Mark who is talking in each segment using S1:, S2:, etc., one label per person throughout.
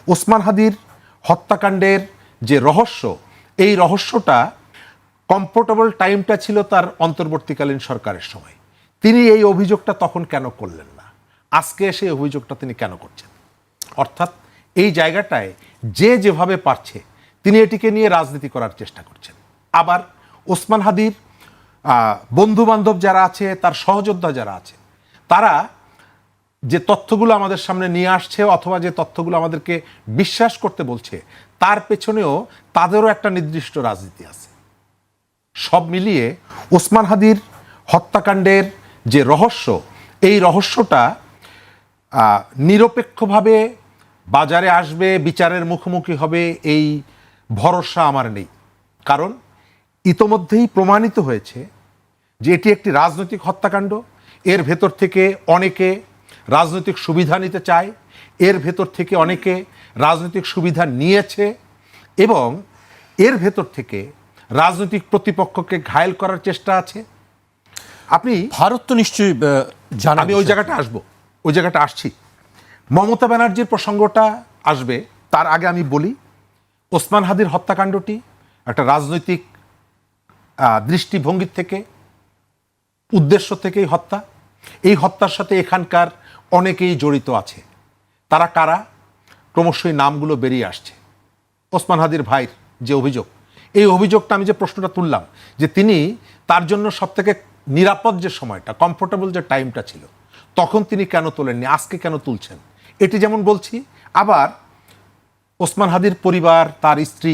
S1: ওসমান হাদির হত্যাকাণ্ডের যে রহস্য, এই রহস্যটা কমফোর্টেবল টাইমটা ছিল তার অন্তর্বর্তীকালীন সরকারের সময়। তিনি এই অভিযোগটা তখন কেন করলেন না, আজকে এসে অভিযোগটা তিনি কেন করছেন? অর্থাৎ এই জায়গাটায় যে যেভাবে পারছে তিনি এটিকে নিয়ে রাজনীতি করার চেষ্টা করছেন। আবার ওসমান হাদির বন্ধু বান্ধব যারা আছে, তার সহযোদ্ধা যারা আছে, তারা যে তথ্যগুলো আমাদের সামনে নিয়ে আসছে অথবা যে তথ্যগুলো আমাদেরকে বিশ্বাস করতে বলছে, তার পেছনেও তাদেরও একটা নির্দিষ্ট রাজনীতি আছে। সব মিলিয়ে ওসমান হাদির হত্যাকাণ্ডের যে রহস্য, এই রহস্যটা নিরপেক্ষভাবে বাজারে আসবে, বিচারের মুখোমুখি হবে, এই ভরসা আমার নেই। কারণ ইতোমধ্যেই প্রমাণিত হয়েছে যে এটি একটি রাজনৈতিক হত্যাকাণ্ড। এর ভেতর থেকে অনেকে রাজনৈতিক সুবিধা নিতে চায়, এর ভেতর থেকে অনেকে রাজনৈতিক সুবিধা নিয়েছে এবং এর ভেতর থেকে রাজনৈতিক প্রতিপক্ষকে ঘায়েল করার চেষ্টা আছে। আপনি
S2: ভারত তো নিশ্চয়ই জানা,
S1: আমি ওই জায়গাটা আসবো, ওই জায়গাটা আসছি। মমতা ব্যানার্জির প্রসঙ্গটা আসবে, তার আগে আমি বলি ওসমান হাদির হত্যাকাণ্ডটি একটা রাজনৈতিক দৃষ্টিভঙ্গির থেকে, উদ্দেশ্য থেকেই হত্যা। এই হত্যার সাথে এখানকার অনেকেই জড়িত আছে। তারা কারা? ক্রমশই নামগুলো বেরিয়ে আসছে। ওসমান হাদির ভাইয়ের যে অভিযোগ, এই অভিযোগটা আমি যে প্রশ্নটা তুললাম, যে তিনি তার জন্য সবথেকে নিরাপদ যে সময়টা, কমফোর্টেবল যে টাইমটা ছিল, তখন তিনি কেন তোলেননি, আজকে কেন তুলছেন, এটি যেমন বলছি। আবার ওসমান হাদির পরিবার, তার স্ত্রী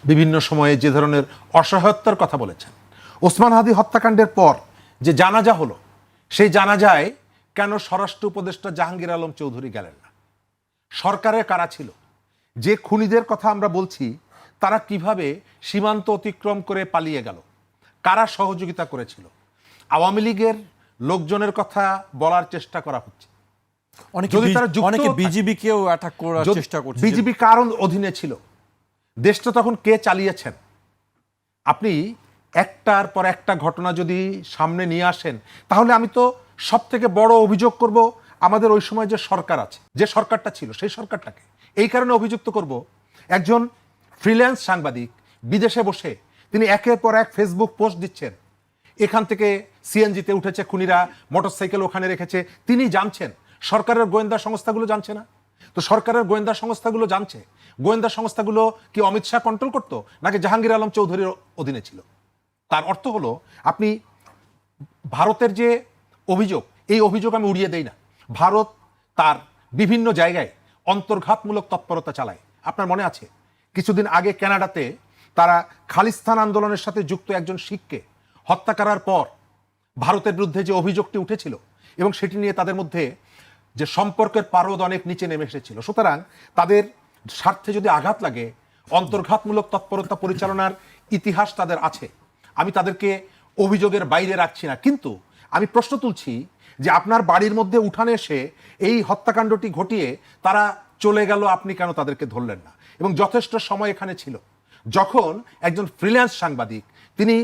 S1: বিভিন্ন সময়ে যে ধরনের অসহায়তার কথা বলেছেন। ওসমান হাদি হত্যাকাণ্ডের পর যে জানাজা হলো, সেই জানাজায় কেন স্বরাষ্ট্র উপদেষ্টা জাহাঙ্গীর আলম চৌধুরী গেলেন না? সরকারের কারা ছিল? যে খুনিদের কথা আমরা বলছি, তারা কিভাবে সীমান্ত অতিক্রম করে পালিয়ে গেল? কারা সহযোগিতা করেছিল? আওয়ামী লীগের লোকজনের কথা বলার চেষ্টা করা হচ্ছে।
S2: অনেকে বিজেপিকেও অ্যাটাক করার চেষ্টা করছে।
S1: বিজেপি কার অধীনে ছিল? দেশটা তখন কে চালিয়েছেন? আপনি একটার পর একটা ঘটনা যদি সামনে নিয়ে আসেন, তাহলে আমি তো সব থেকে বড় অভিযোগ করব আমাদের ওই সময় যে সরকার আছে, যে সরকারটা ছিল, সেই সরকারটাকে। এই কারণে অভিযুক্ত করব, একজন ফ্রিল্যান্স সাংবাদিক বিদেশে বসে তিনি একের পর এক ফেসবুক পোস্ট দিচ্ছেন, এখান থেকে সিএনজিতে উঠেছে খুনিরা, মোটরসাইকেল ওখানে রেখেছে, তিনি জানছেন। সরকারের গোয়েন্দা সংস্থাগুলো জানছে না? তো সরকারের গোয়েন্দা সংস্থাগুলো জানছে। গোয়েন্দা সংস্থাগুলো কি অমিত শাহ কন্ট্রোল করতো, নাকি জাহাঙ্গীর আলম চৌধুরীর অধীনে ছিল? তার অর্থ হলো, আপনি ভারতের যে অভিযোগ, এই অভিযোগ আমি উড়িয়ে দেই না। ভারত তার বিভিন্ন জায়গায় অন্তর্ঘাতমূলক তৎপরতা চালায়। আপনার মনে আছে কিছুদিন আগে কানাডাতে তারা খালিস্তান আন্দোলনের সাথে যুক্ত একজন শিখকে হত্যা করার পর ভারতের বিরুদ্ধে যে অভিযোগটি উঠেছিল এবং সেটি নিয়ে তাদের মধ্যে যে সম্পর্কের পারদ অনেক নিচে নেমে এসেছিল। সুতরাং তাদের স্বার্থে যদি আঘাত লাগে, অন্তর্ঘাতমূলক তৎপরতা পরিচালনার ইতিহাস তাদের আছে। আমি তাদেরকে অভিযোগের বাইরে রাখছি না, কিন্তু আমি প্রশ্ন তুলছি যে আপনার বাড়ির মধ্যে উঠানে এসে এই হত্যাকাণ্ডটি ঘটিয়ে তারা চলে গেল, আপনি কেন তাদেরকে ধরলেন না? এবং যথেষ্ট সময় এখানে ছিল, যখন একজন ফ্রিল্যান্স সাংবাদিক তিনি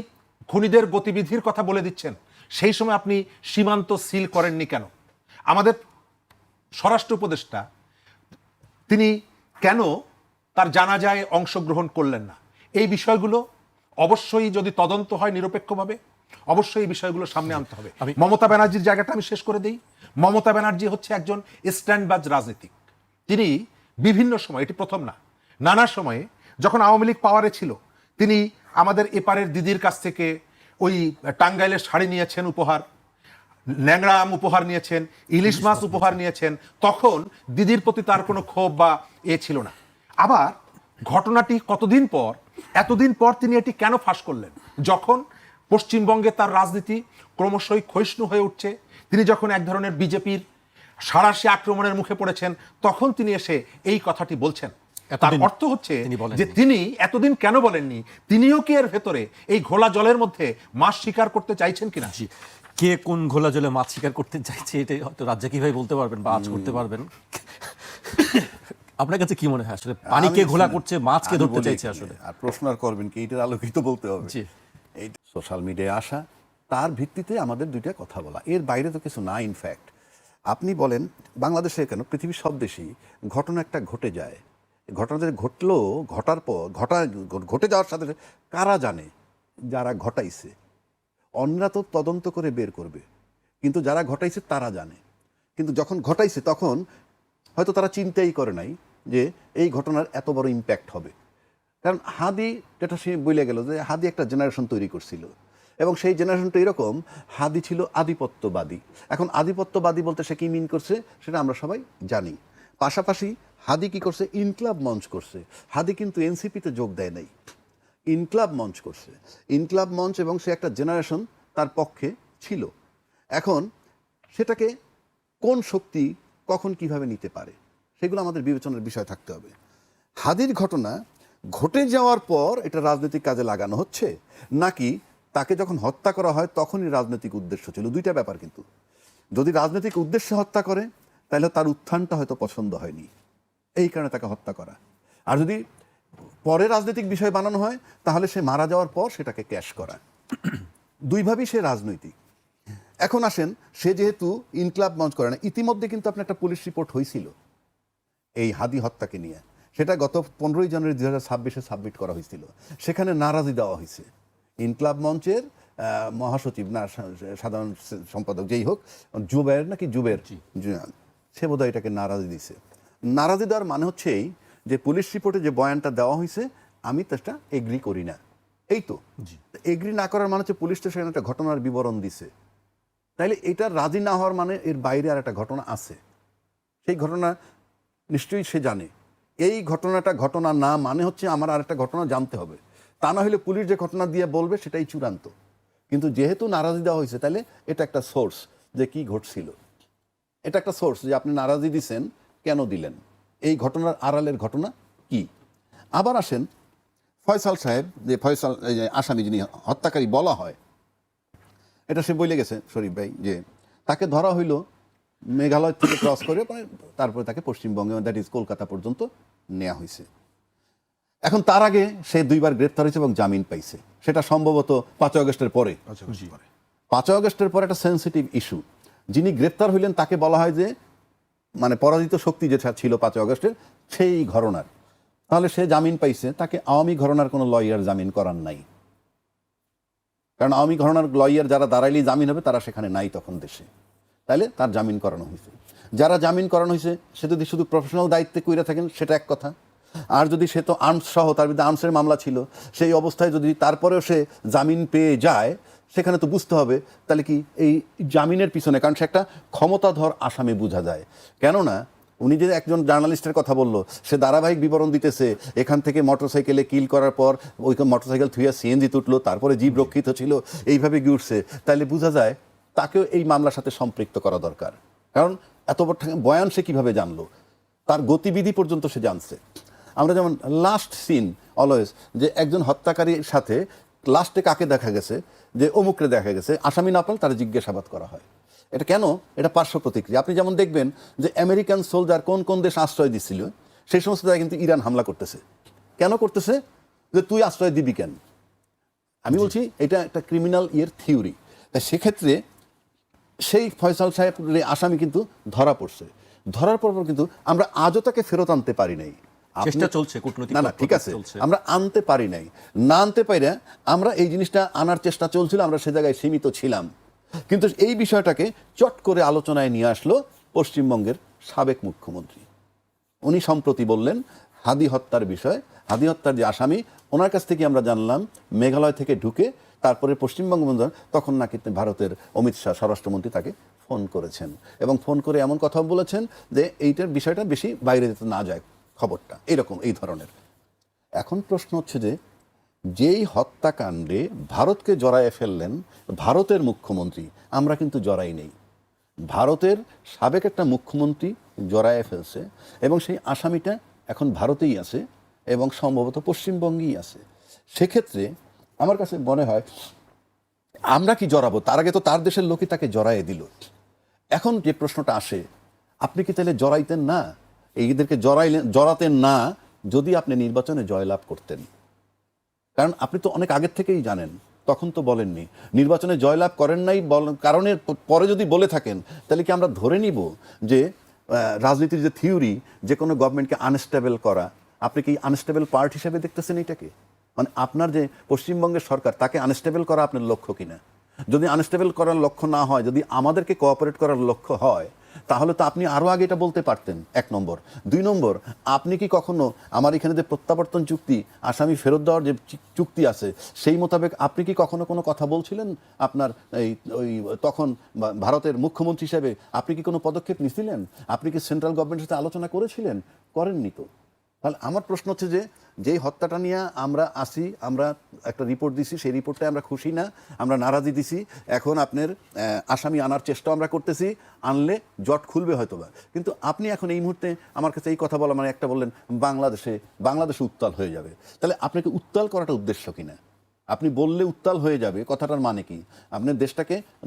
S1: খুনিদের গতিবিধির কথা বলে দিচ্ছেন, সেই সময় আপনি সীমান্ত সিল করেননি কেন? আমাদের স্বরাষ্ট্র উপদেষ্টা তিনি কেন তার জানাজায় অংশগ্রহণ করলেন না? এই বিষয়গুলো অবশ্যই যদি তদন্ত হয় নিরপেক্ষভাবে, অবশ্যই এই বিষয়গুলো সামনে আনতে হবে। মমতা ব্যানার্জির জায়গাটা আমি শেষ করে দিই। মমতা ব্যানার্জি হচ্ছে একজন স্ট্যান্ডবাজ রাজনীতিক। তিনি বিভিন্ন সময়, এটি প্রথম না, নানা সময়ে যখন আওয়ামী লীগ পাওয়ারে ছিল, তিনি আমাদের এপারের দিদির কাছ থেকে ওই টাঙ্গাইলের শাড়ি নিয়েছেন উপহার, ন্যাংরা আম উপহার নিয়েছেন, ইলিশ মাছ উপহার নিয়েছেন। তখন দিদির প্রতি তার কোনো ক্ষোভ বা ছিল না। আবার ঘটনাটি কতদিন পর, এতদিন পর তিনি এটি কেন ফাঁস করলেন? যখন পশ্চিমবঙ্গে তার রাজনীতি ক্রমশই ক্ষয়িষ্ণু হয়ে উঠছে, তিনি যখন এক ধরনের বিজেপির সাঁড়াশি আক্রমণের মুখে পড়েছেন, তখন তিনি এসে এই কথাটি বলছেন। তার অর্থ হচ্ছে যে তিনি এতদিন কেন বলেননি? তিনিও কি এর ভেতরে এই ঘোলা জলের মধ্যে মাছ শিকার করতে চাইছেন কিনা?
S2: কে কোন ঘোলা জলে মাছ শিকার করতে চাইছে এটাই হয়তো রাজ্জাকি ভাই বলতে পারবেন বা আজ করতে পারবেন। আপনার কাছে কি মনে হয় আসলে পানিকে ঘোলা করছে, মাছকে ধরতে চাইছে আসলে?
S3: আর প্রশ্ন আর করবেন কি, এটার আলোকিত বলতে হবে। এই সোশ্যাল মিডিয়ায় আসা, তার ভিত্তিতে আমাদের দুইটা কথা বলা, এর বাইরে তো কিছু না। ইনফ্যাক্ট আপনি বলেন বাংলাদেশে কেন পৃথিবীর সব দেশেই ঘটনা একটা ঘটে যায়, ঘটনা যে ঘটলো, ঘটার পর ঘটে যাওয়ার সাথে সাথে কারা জানে? যারা ঘটাইছে। অন্যরা তো তদন্ত করে বের করবে, কিন্তু যারা ঘটাইছে তারা জানে। কিন্তু যখন ঘটাইছে তখন হয়তো তারা চিন্তাই করে নাই যে এই ঘটনার এত বড় ইম্প্যাক্ট হবে। কারণ হাদি, যেটা সে বলে গেল যে হাদি একটা জেনারেশন তৈরি করছিল, এবং সেই জেনারেশনটা এরকম, হাদি ছিল আধিপত্যবাদী। এখন আধিপত্যবাদী বলতে সে কি মিন করছে সেটা আমরা সবাই জানি। পাশাপাশি হাদি কি করছে? ইনকলাব মঞ্চ করছে। হাদি কিন্তু এনসিপিতে যোগ দেয় নাই, ইনকলাব মঞ্চ করছে। ইনকলাব মঞ্চ, এবং সে একটা জেনারেশন তার পক্ষে ছিল। এখন সেটাকে কোন শক্তি কখন কিভাবে নিতে পারে সেগুলো আমাদের বিবেচনার বিষয় থাকতে হবে। হাদির ঘটনা ঘটে যাওয়ার পর এটা রাজনৈতিক কাজে লাগানো হচ্ছে, নাকি তাকে যখন হত্যা করা হয় তখনই রাজনৈতিক উদ্দেশ্য ছিল? দুইটা ব্যাপার কিন্তু। যদি রাজনৈতিক উদ্দেশ্যে হত্যা করে তাহলে তার উত্থানটা হয়তো পছন্দ হয়নি, এই কারণে তাকে হত্যা করা। আর যদি পরে রাজনৈতিক বিষয় বানানো হয় তাহলে সে মারা যাওয়ার পর সেটাকে ক্যাশ করা। দুইভাবেই সে রাজনৈতিক। এখন আসেন, সে যেহেতু ইনকলাব মঞ্চ করে না, ইতিমধ্যে কিন্তু আপনার একটা পুলিশ রিপোর্ট হয়েছিল এই হাদি হত্যাকে নিয়ে। সেটা গত 15ই জানুয়ারি 2026-এ সাবমিট করা হয়েছিল। সেখানে নারাজি দেওয়া হয়েছে। ইনকলাব মঞ্চের মহাসচিব না সাধারণ সম্পাদক যেই হোক, জুবের নাকি জুবের, সে বোধহয় এটাকে নারাজি দিছে। নারাজি দেওয়ার মানে হচ্ছে এই যে পুলিশ রিপোর্টে যে বয়ানটা দেওয়া হয়েছে আমি সেটা এগ্রি করি না, এই তো। এগ্রি না করার মানে হচ্ছে পুলিশ তো সেখানে একটা ঘটনার বিবরণ দিছে, তাইলে এটা রাজি না হওয়ার মানে এর বাইরে আর একটা ঘটনা আছে। সেই ঘটনা নিশ্চয়ই সে জানে। এই ঘটনাটা ঘটনা না মানে হচ্ছে আমার আর একটা ঘটনা জানতে হবে, তা না হলে পুলিশ যে ঘটনা দিয়ে বলবে সেটাই চূড়ান্ত। কিন্তু যেহেতু নারাজি দেওয়া হয়েছে তাহলে এটা একটা সোর্স যে কি ঘটছিল, এটা একটা সোর্স যে আপনি নারাজি দিছেন, কেন দিলেন, এই ঘটনার আড়ালের ঘটনা কি। আবার আসেন ফয়সাল সাহেব, যে ফয়সাল আসামি যিনি হত্যাকারী বলা হয়, এটা সে বলে গেছে শরীফ ভাই যে তাকে ধরা হইল মেঘালয় থেকে ক্রস করে, তারপরে তাকে পশ্চিমবঙ্গে, দ্যাট ইজ কলকাতা পর্যন্ত নেওয়া হয়েছে। এখন তার আগে সে 2বার গ্রেপ্তার হয়েছে এবং জামিন পাইছে। সেটা সম্ভবত 5 আগস্টের পরে। 5 আগস্টের পরে একটা সেন্সিটিভ ইস্যু। যিনি গ্রেপ্তার হইলেন তাকে বলা হয় যে মানে পরাজিত শক্তি যেটা ছিল 5 আগস্টের সেই ঘটনার। তাহলে সে জামিন পাইছে, তাকে আওয়ামী ঘটনার কোনো লয়ার জামিন করার নাই, কারণ আওয়ামী ঘটনার লয়ার যারা দাঁড়াইলেই জামিন হবে তারা সেখানে নাই তখন দেশে, তাহলে তার জামিন করানো হয়েছে। যারা জামিন করানো হয়েছে সে যদি শুধু প্রফেশনাল দায়িত্বে কইরা থাকেন সেটা এক কথা, আর যদি সে তো আর্মস সহ, তার বিরুদ্ধে আর্মসের মামলা ছিল, সেই অবস্থায় যদি তারপরেও সে জামিন পেয়ে যায় সেখানে তো বুঝতে হবে তাহলে কি এই জামিনের পিছনে, কারণ সে একটা ক্ষমতাধর আসামি বোঝা যায়। কেননা উনি যে একজন জার্নালিস্টের কথা বললো, সে ধারাবাহিক বিবরণ দিতেছে এখান থেকে মোটরসাইকেলে কিল করার পর ওই মোটরসাইকেল থুইয়া সিএনজি তুটলো, তারপরে জীব রক্ষিত ছিল, এইভাবে গিয়ে তাহলে বোঝা যায় তাকেও এই মামলার সাথে সম্পৃক্ত করা দরকার। কারণ এত বড় বয়ান সে কিভাবে জানলো, তার গতিবিধি পর্যন্ত সে জানছে। আমরা যেমন লাস্ট সিন অলওয়েজ যে একজন হত্যাকারীর সাথে লাস্টে কাকে দেখা গেছে, যে অমুকরে দেখা গেছে, আসামি না পারলে তার জিজ্ঞাসাবাদ করা হয়। এটা কেন? এটা পার্শ্ব প্রতিক্রিয়া। আপনি যেমন দেখবেন যে আমেরিকান সোলজার কোন কোন দেশ আশ্রয় দিচ্ছিল, সেই সমস্ত জায়গায় কিন্তু ইরান হামলা করতেছে। কেন করতেছে? যে তুই আশ্রয় দিবি কেন? আমি বলছি এটা একটা ক্রিমিনাল থিওরি। তাই সেক্ষেত্রে সেই ফয়সাল সাহেব আসামি কিন্তু ধরা পড়ছে। ধরার পর কিন্তু আমরা আজও তাকে ফেরত আনতে পারি নাই।
S2: চেষ্টা চলছে, কূটনৈতিক
S3: না ঠিক আছে, আমরা আনতে পারি নাই। না আনতে পারি, আমরা এই জিনিসটা আনার চেষ্টা চলছিল, আমরা সে জায়গায় সীমিত ছিলাম। কিন্তু এই বিষয়টাকে চট করে আলোচনায় নিয়ে আসলো পশ্চিমবঙ্গের সাবেক মুখ্যমন্ত্রী। উনি সম্প্রতি বললেন হাদি হত্যার বিষয়, হাদি হত্যার যে আসামি, ওনার কাছ থেকে আমরা জানলাম মেঘালয় থেকে ঢুকে তারপরে পশ্চিমবঙ্গ, তখন নাকি ভারতের অমিত শাহ স্বরাষ্ট্রমন্ত্রী তাকে ফোন করেছেন, এবং ফোন করে এমন কথা বলেছেন যে এইটার বিষয়টা বেশি বাইরে যেতে না যায় খবরটা, এরকম এই ধরনের। এখন প্রশ্ন হচ্ছে যে যেই হত্যাকাণ্ডে ভারতকে জড়ায়ে ফেললেন ভারতের মুখ্যমন্ত্রী, আমরা কিন্তু জড়াই নেই। ভারতের সাবেক একটা মুখ্যমন্ত্রী জড়ায়ে ফেলছে, এবং সেই আসামিটা এখন ভারতেই আছে এবং সম্ভবত পশ্চিমবঙ্গেই আছে। সেক্ষেত্রে আমার কাছে মনে হয় আমরা কি জড়াবো? তার আগে তো তার দেশের লোকই তাকে জড়ায়ে দিল। এখন যে প্রশ্নটা আসে, আপনি কি তাহলে জড়াইতেন না, এইদেরকে জড়াতেন না যদি আপনি নির্বাচনে জয়লাভ করতেন? কারণ আপনি তো অনেক আগের থেকেই জানেন তখন তো বলেননি। নির্বাচনে জয়লাভ করেন নাই কারণের পরে যদি বলে থাকেন, তাহলে কি আমরা ধরে নিব যে রাজনীতির যে থিওরি, যে কোনো গভর্নমেন্টকে আনস্টেবল করা, আপনি কি আনস্টেবল পার্ট হিসেবে দেখতেছেন এটাকে? মানে আপনার যে পশ্চিমবঙ্গের সরকার, তাকে আনস্টেবল করা আপনার লক্ষ্য কিনা? যদি আনস্টেবল করার লক্ষ্য না হয়, যদি আমাদেরকে কোঅপারেট করার লক্ষ্য হয়, তাহলে তো আপনি আরও আগে এটা বলতে পারতেন, 1 নম্বর। 2 নম্বর, আপনি কি কখনো আমার এখানে যে প্রত্যাবর্তন চুক্তি, আসামি ফেরত দেওয়ার যে চুক্তি আছে, সেই মোতাবেক আপনি কি কখনো কোনো কথা বলছিলেন? আপনার ওই তখন ভারতের মুখ্যমন্ত্রী হিসেবে আপনি কি কোনো পদক্ষেপ নিয়েছিলেন? আপনি কি সেন্ট্রাল গভর্নমেন্টের সাথে আলোচনা করেছিলেন? করেননি তো। তাহলে আমার প্রশ্ন হচ্ছে যে, যেই হত্যাটা নিয়ে আমরা আসি, আমরা একটা রিপোর্ট দিছি, সেই রিপোর্টে আমরা খুশি না, আমরা নারাজি দিছি। এখন আপনার আসামি আনার চেষ্টা আমরা করতেছি, আনলে জট খুলবে হয়তোবা। কিন্তু আপনি এখন এই মুহূর্তে আমার কাছে এই কথা বলা মানে একটা বললেন বাংলাদেশে উত্তাল হয়ে যাবে। তাহলে আপনাকে উত্তাল করাটা উদ্দেশ্য কিনা? আপনি বললে উত্তাল হয়ে যাবে, কথাটার মানে কি? আপনার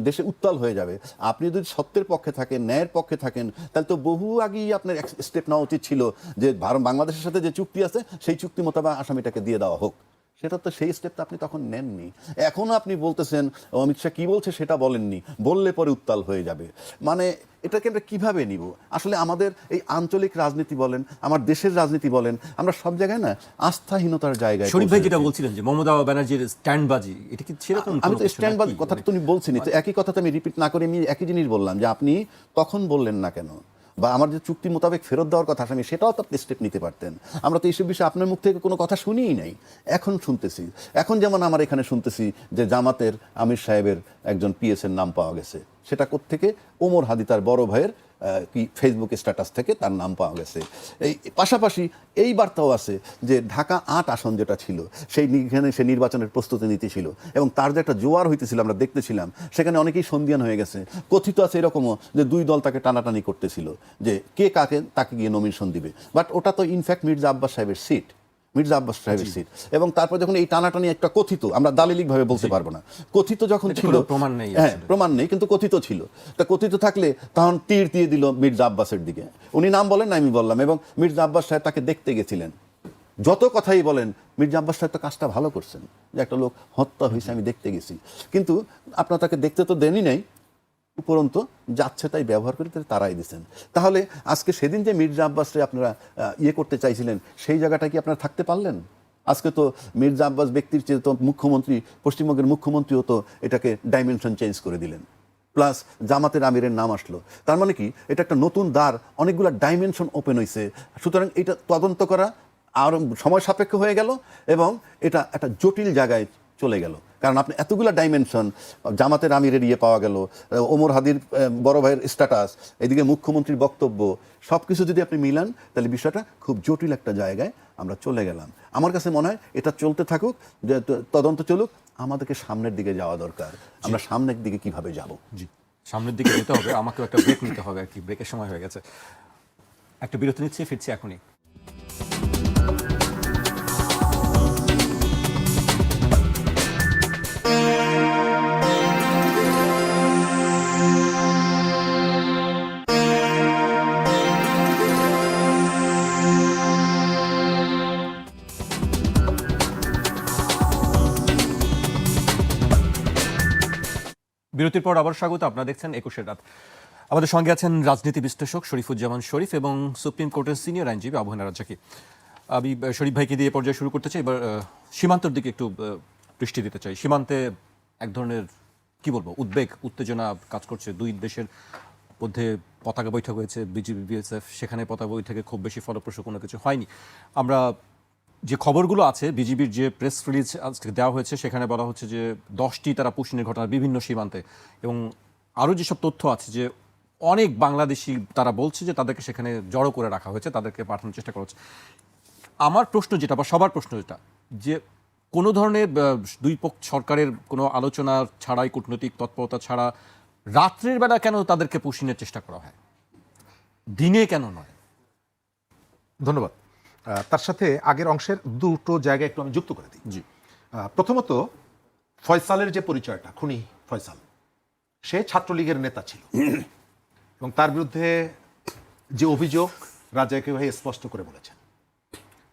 S3: দেশে উত্তাল হয়ে যাবে। আপনি যদি সত্যের পক্ষে থাকেন, ন্যায়ের পক্ষে থাকেন, তাহলে তো বহু আগেই আপনার স্টেপ নেওয়া উচিত ছিল যে বাংলাদেশের সাথে যে চুক্তি আছে, সেই চুক্তি মোতাবেক আসামিটাকে দিয়ে দেওয়া হোক। সেটা তো, সেই স্টেপটা আপনি তখন নেননি। এখনও আপনি বলতেছেন অমিত শাহ কী বলছে সেটা বলেননি, বললে পরে উত্তাল হয়ে যাবে। মানে এটাকে আমরা কীভাবে নিব? আসলে আমাদের এই আঞ্চলিক রাজনীতি বলেন, আমার দেশের রাজনীতি বলেন, আমরা সব জায়গায় না আস্থাহীনতার জায়গায়।
S2: শরীফ ভাই যেটা বলছিলেন যে মমতা ব্যানার্জির স্ট্যান্ডবাজি, এটা কি সেরকম?
S3: আমি তো স্ট্যান্ডবাজি কথাটা তুমি বলছিনি তো, একই কথাটা আমি রিপিট না করে আমি একই জিনিস বললাম যে আপনি তখন বললেন না কেন? বা আমার যে চুক্তি মোতাবেক ফেরত দেওয়ার কথা আমি, সেটাও তো আপনি স্টেপ নিতে পারতেন। আমরা তো এইসব বিষয়ে আপনার মুখ থেকে কোনো কথা শুনিই নাই, এখন শুনতেছি। এখন যেমন আমার এখানে শুনতেছি যে জামাতের আমির সাহেবের একজন পিএসের নাম পাওয়া গেছে। সেটা কোত্থেকে? ওমর হাদি তার বড় ভাইয়ের কি ফেসবুক স্ট্যাটাস থেকে তার নাম পাওয়া গেছে। এই পাশাপাশি এই বার্তাও আছে যে ঢাকা 8 আসন যেটা ছিল, সেইখানে সে নির্বাচনের প্রস্তুতি নিতেছিল এবং তার যে একটা জোয়ার হইতেছিল আমরা দেখতেছিলাম, সেখানে অনেকেই সন্দিহান হয়ে গেছে। কথিত আছে এরকমও যে 2 দল তাকে টানাটানি করতেছিল যে কে তাকে গিয়ে নমিনেশন দিবে। বাট ওটা তো ইনফ্যাক্ট মির্জা আব্বাস সাহেবের সিট, এবং তারপর যখন এই টানাটানি একটা কথিত, আমরা দালিলিকভাবে বলতে পারবো না, কথিত যখন ছিল,
S2: প্রমাণ নেই,
S3: হ্যাঁ প্রমাণ নেই, কিন্তু কথিত ছিল। তা কথিত থাকলে তখন তীর দিয়ে দিল মির্জা আব্বাসের দিকে। উনি নাম বলেন না, আমি বললাম। এবং মির্জা আব্বাস সাহেব তাকে দেখতে গেছিলেন। যত কথাই বলেন, মির্জা আব্বাস সাহেব তো কাজটা ভালো করছেন, যে একটা লোক হত্যা হয়েছে আমি দেখতে গেছি, কিন্তু আপনার তাকে দেখতে তো দেনই নাই, উপরন্ত যাচ্ছে তাই ব্যবহার করে তারাই দিচ্ছেন। তাহলে আজকে সেদিন যে মির্জা আব্বাসকে আপনারা করতে চাইছিলেন, সেই জায়গাটা কি আপনারা থাকতে পারলেন? আজকে তো মির্জা আব্বাস ব্যক্তির চেয়ে তো মুখ্যমন্ত্রী, পশ্চিমবঙ্গের মুখ্যমন্ত্রীও তো এটাকে ডাইমেনশন চেঞ্জ করে দিলেন, প্লাস জামাতের আমিরের নাম আসলো। তার মানে কি, এটা একটা নতুন দ্বার, অনেকগুলো ডাইমেনশন ওপেন হয়েছে। সুতরাং এটা তদন্ত করা আর সময় সাপেক্ষ হয়ে গেল এবং এটা একটা জটিল জায়গায় চলে গেল। কারণ আপনি এতগুলো ডাইমেনশন, জামাতের আমিরের পাওয়া গেল, ওমর হাদির বড় ভাইয়ের স্ট্যাটাস, এদিকে মুখ্যমন্ত্রীর বক্তব্য, সব কিছু যদি আপনি মিলান, তাহলে বিষয়টা খুব জটিল একটা জায়গায় আমরা চলে গেলাম। আমার কাছে মনে হয় এটা চলতে থাকুক, যে তদন্ত চলুক, আমাদেরকে সামনের দিকে যাওয়া দরকার। আমরা সামনের দিকে কিভাবে যাব?
S2: জি, সামনের দিকে যেতে হবে, আমাকেও একটা ব্রেক নিতে হবে আর কি, ব্রেকের সময় হয়ে গেছে। একটা বিরতি নিচ্ছি, ফিরছি এখনই। বিরতির পর আবার স্বাগত, আপনারা দেখছেন 21 রাত। আমাদের সঙ্গে আছেন রাজনীতি বিশ্লেষক শরীফুজ্জামান শরীফ এবং সুপ্রিম কোর্টের সিনিয়র আইনজীবী আবহানা রাজ্জাকি। আমি শরীফ ভাইকে দিয়ে পর্যায়ে শুরু করতে চাই। এবার সীমান্তের দিকে একটু দৃষ্টি দিতে চাই। সীমান্তে এক ধরনের কি বলবো উদ্বেগ, উত্তেজনা কাজ করছে। দুই দেশের মধ্যে পতাকা বৈঠক হয়েছে, বিজিবি বিএসএফ, সেখানে পতাকা বৈঠকে খুব বেশি ফলপ্রসূ কোনো কিছু হয়নি। আমরা যে খবরগুলো আছে, বিজিবির যে প্রেস রিলিজ আজকে দেওয়া হয়েছে, সেখানে বলা হচ্ছে যে 10টি তারা পুশিনের ঘটনা বিভিন্ন সীমান্তে, এবং আরও যেসব তথ্য আছে যে অনেক বাংলাদেশি তারা বলছে যে তাদেরকে সেখানে জড়ো করে রাখা হয়েছে, তাদেরকে পাঠানোর চেষ্টা করা হচ্ছে। আমার প্রশ্ন যেটা, বা সবার প্রশ্ন যেটা, যে কোনো ধরনের দুই পক্ষ সরকারের কোনো আলোচনা ছাড়াই, কূটনৈতিক তৎপরতা ছাড়া রাত্রের বেলা কেন তাদেরকে পুশিনের চেষ্টা করা হয়, দিনে কেন নয়?
S1: ধন্যবাদ। তার সাথে আগের অংশের দুটো জায়গায় একটু আমি যুক্ত করে দিই।
S2: জি,
S1: প্রথমত ফয়সালের যে পরিচয়টা, খুনি ফয়সাল, সে ছাত্রলীগের নেতা ছিল এবং তার বিরুদ্ধে যে অভিযোগ রাজাকে ভাই স্পষ্ট করে বলেছেন,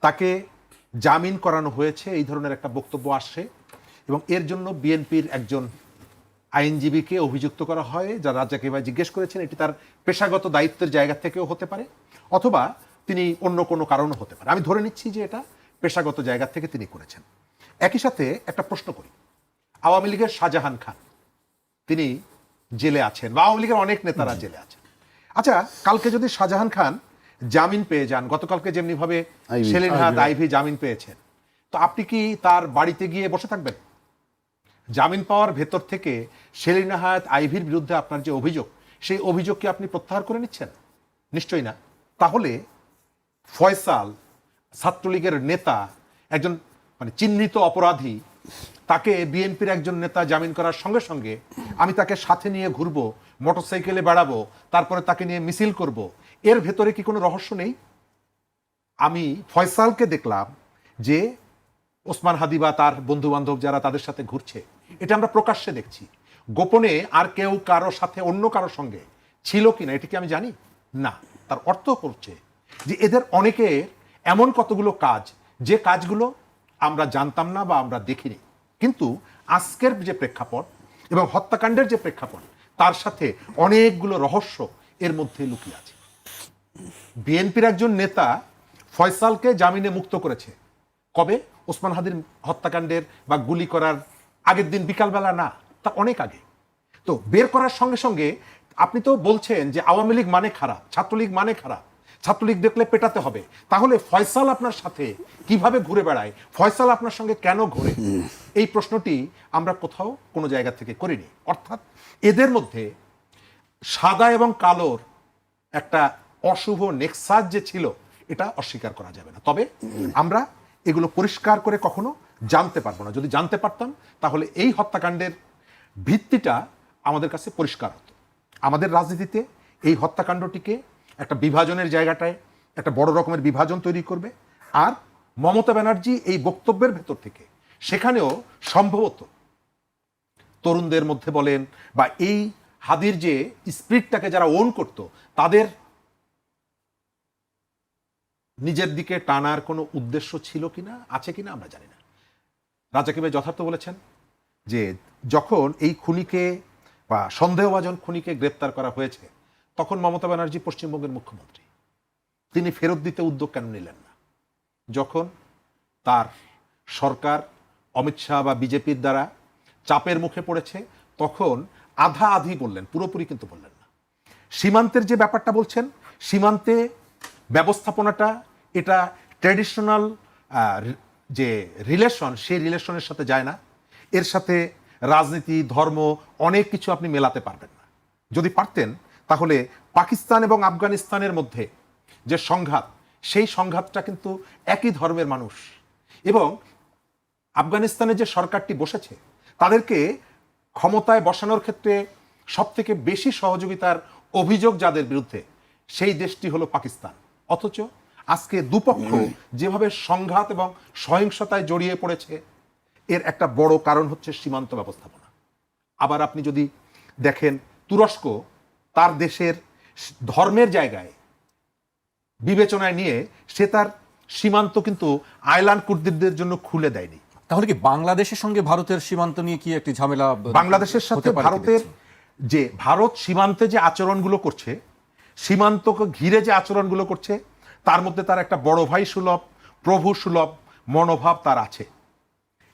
S1: তাকে জামিন করানো হয়েছে, এই ধরনের একটা বক্তব্য আসছে এবং এর জন্য বিএনপির একজন আইনজীবীকে অভিযুক্ত করা হয়, যা রাজ্জাক ভাই জিজ্ঞেস করেছেন, এটি তার পেশাগত দায়িত্বের জায়গা থেকেও হতে পারে, অথবা তিনি অন্য কোনো কারণও হতে পারে। আমি ধরে নিচ্ছি যে এটা পেশাগত জায়গা থেকে তিনি করেছেন। একই সাথে একটা প্রশ্ন করি, আওয়ামী লীগের শাহজাহান খান তিনি জেলে আছেন, বা আওয়ামী লীগের অনেক নেতারা জেলে আছেন। আচ্ছা, কালকে যদি শাহজাহান খান জামিন পেয়ে যান, গতকালকে যেমনি ভাবে সেলিন হায়াত আইভী জামিন পেয়েছেন, তো আপনি কি তার বাড়িতে গিয়ে বসে থাকবেন? জামিন পাওয়ার ভেতর থেকে সেলিনা হায়াত আইভীর বিরুদ্ধে আপনার যে অভিযোগ, সেই অভিযোগ কি আপনি প্রত্যাহার করে নিচ্ছেন? নিশ্চয়ই না। তাহলে ফয়সাল ছাত্রলীগের নেতা, একজন মানে চিহ্নিত অপরাধী, তাকে বিএনপির একজন নেতা জামিন করার সঙ্গে সঙ্গে আমি তাকে সাথে নিয়ে ঘুরবো, মোটরসাইকেলে বেড়াবো, তারপরে তাকে নিয়ে মিছিল করব, এর ভেতরে কি কোনো রহস্য নেই? আমি ফয়সালকে দেখলাম যে ওসমান হাদি বা তার বন্ধু বান্ধব যারা তাদের সাথে ঘুরছে, এটা আমরা প্রকাশ্যে দেখছি। গোপনে আর কেউ কারো সাথে অন্য কারোর সঙ্গে ছিল কিনা এটা কি আমি জানি না। তার অর্থ হচ্ছে যে এদের অনেকের এমন কতগুলো কাজ, যে কাজগুলো আমরা জানতাম না বা আমরা দেখিনি, কিন্তু আজকের যে প্রেক্ষাপট এবং হত্যাকাণ্ডের যে প্রেক্ষাপট, তার সাথে অনেকগুলো রহস্য এর মধ্যে লুকিয়ে আছে। বিএনপির একজন নেতা ফয়সালকে জামিনে মুক্ত করেছে কবে? ওসমান হাদির হত্যাকাণ্ডের বা গুলি করার আগের দিন বিকালবেলা না, তা অনেক আগে। তো বের করার সঙ্গে সঙ্গে আপনি তো বলছেন যে আওয়ামী লীগ মানে খারাপ, ছাত্রলীগ মানে খারাপ, ছাত্রলীগ দেখলে পেটাতে হবে। তাহলে ফয়সাল আপনার সাথে কিভাবে ঘুরে বেড়ায়, ফয়সাল আপনার সঙ্গে কেন ঘুরে? এই প্রশ্নটি আমরা কোথাও কোনো জায়গা থেকে করিনি। অর্থাৎ এদের মধ্যে সাদা এবং কালোর একটা অশুভ নেক্সাস যে ছিল, এটা অস্বীকার করা যাবে না। তবে আমরা এগুলো পরিষ্কার করে কখনো জানতে পারবো না। যদি জানতে পারতাম তাহলে এই হত্যাকাণ্ডের ভিত্তিটা আমাদের কাছে পরিষ্কার হতো। আমাদের রাজনীতিতে এই হত্যাকাণ্ডটিকে একটা বিভাজনের জায়গাটায় একটা বড় রকমের বিভাজন তৈরি করবে। আর মমতা ব্যানার্জি এই বক্তব্যের ভেতর থেকে সেখানেও সম্ভবত তরুণদের মধ্যে বলেন বা এই হাদির যে স্পিরিটটাকে যারা ওন করত, তাদের নিজের দিকে টানার কোনো উদ্দেশ্য ছিল কিনা, আছে কিনা আমরা জানি না। রাজ্জাক ভাই যথার্থ বলেছেন যে যখন এই খুনিকে বা সন্দেহভাজন খুনিকে গ্রেপ্তার করা হয়েছে, তখন মমতা ব্যানার্জি পশ্চিমবঙ্গের মুখ্যমন্ত্রী, তিনি ফেরত দিতে উদ্যোগ কেন নিলেন না? যখন তার সরকার অমিত শাহ বা বিজেপির দ্বারা চাপের মুখে পড়েছে, তখন আধা আধি বললেন, পুরোপুরি কিন্তু বললেন না। সীমান্তের যে ব্যাপারটা বলছেন, সীমান্তে ব্যবস্থাপনাটা এটা ট্র্যাডিশনাল যে রিলেশন, সেই রিলেশনের সাথে যায় না। এর সাথে রাজনীতি, ধর্ম, অনেক কিছু আপনি মেলাতে পারবেন না। যদি পারতেন তাহলে পাকিস্তান এবং আফগানিস্তানের মধ্যে যে সংঘাত, সেই সংঘাতটা কিন্তু একই ধর্মের মানুষ, এবং আফগানিস্তানে যে সরকারটি বসেছে, তাদেরকে ক্ষমতায় বসানোর ক্ষেত্রে সবথেকে বেশি সহযোগিতার অভিযোগ যাদের বিরুদ্ধে, সেই দেশটি হলো পাকিস্তান। অথচ আজকে দুপক্ষ যেভাবে সংঘাত এবং সহিংসতায় জড়িয়ে পড়েছে, এর একটা বড় কারণ হচ্ছে সীমান্ত ব্যবস্থাপনা। আবার আপনি যদি দেখেন, তুরস্ক তার দেশের ধর্মের জায়গায় বিবেচনায় নিয়ে সে তার সীমান্ত কিন্তু আইল্যান্ড কুর্দিদের জন্য খুলে দেয়নি।
S2: তাহলে কি বাংলাদেশের সঙ্গে ভারতের সীমান্ত নিয়ে কি একটি ঝামেলা
S1: বাংলাদেশের সাথে
S2: হতে পারে কি
S1: ভারতের
S2: দেখছেন?
S1: যে ভারত সীমান্তে যে আচরণগুলো করছে, সীমান্তকে ঘিরে যে আচরণগুলো করছে, তার মধ্যে তার একটা বড় ভাই সুলভ, প্রভু সুলভ মনোভাব তার আছে।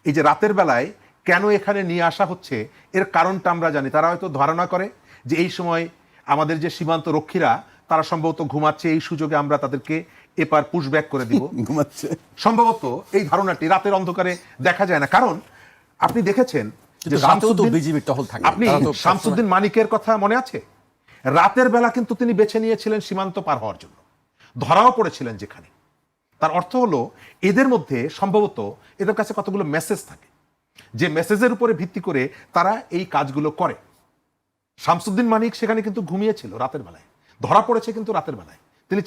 S1: এই যে রাতের বেলায় কেন এখানে নিয়ে আসা হচ্ছে, এর কারণটা আমরা জানি। তারা হয়তো ধারণা করে যে এই সময় আমাদের যে সীমান্ত রক্ষীরা, তারা সম্ভবত ঘুমাচ্ছে, এই সুযোগে আমরা তাদেরকে এপার পুশব্যাক করে দিব।
S3: ঘুমাচ্ছে
S1: সম্ভবত এই ধারণাটি রাতের অন্ধকারে দেখা যায় না। কারণ আপনি দেখেছেন যে
S2: রাতেও তো বিজিবির টহল থাকে।
S1: আপনি
S2: তারা তো
S1: শামসুদ্দিন মানিকের কথা মনে আছে? রাতের বেলা কিন্তু তিনি বেছে নিয়েছিলেন সীমান্ত পার হওয়ার জন্য, ধরাও পড়েছিলেন যেখানে। তার অর্থ হলো এদের মধ্যে সম্ভবত এদের কাছে কতগুলো মেসেজ থাকে, যে মেসেজের উপরে ভিত্তি করে তারা এই কাজগুলো করে। শামসুদ্দিন মানিক সেখানে কিন্তু ঘুমিয়েছিল রাতের বেলায়, ধরা পড়েছে কিন্তু রাতের বেলায়। তিনি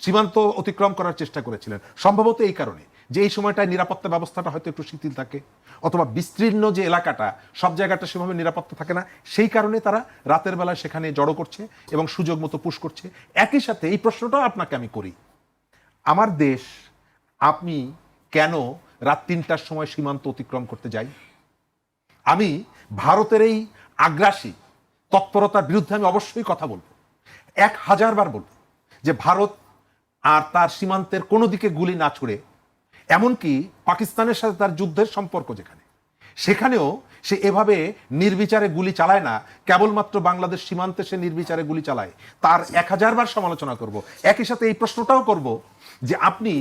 S1: সীমান্ত অতিক্রম করার চেষ্টা করেছিলেন, সম্ভবত এই কারণে যে এই সময়টায় নিরাপত্তা ব্যবস্থাটা হয়তো একটু শিথিল থাকে, অথবা বিস্তীর্ণ যে এলাকাটা, সব জায়গাটা সেভাবে নিরাপত্তা থাকে না, সেই কারণে তারা রাতের বেলায় সেখানে জড়ো করছে এবং সুযোগ মতো পুশ করছে। একই সাথে এই প্রশ্নটাও আপনাকে আমি করি, আমার দেশ, আপনি কেন রাত 3টার সময় সীমান্ত অতিক্রম করতে যাই? আমি ভারতের এই আগ্রাসী তৎপরতার বিরুদ্ধে আমি অবশ্যই কথা বলবো, 1000 বার বলবো যে ভারত আর তার সীমান্তের কোনো দিকে গুলি না ছুড়ে, এমনকি পাকিস্তানের সাথে তার যুদ্ধের সম্পর্ক যেখানে, সেখানেও সে এভাবে নির্বিচারে গুলি চালায় না, কেবলমাত্র বাংলাদেশ সীমান্তে সে নির্বিচারে গুলি চালায়, তার 1000 বার সমালোচনা করব। একই সাথে এই প্রশ্নটাও করব যে আপনি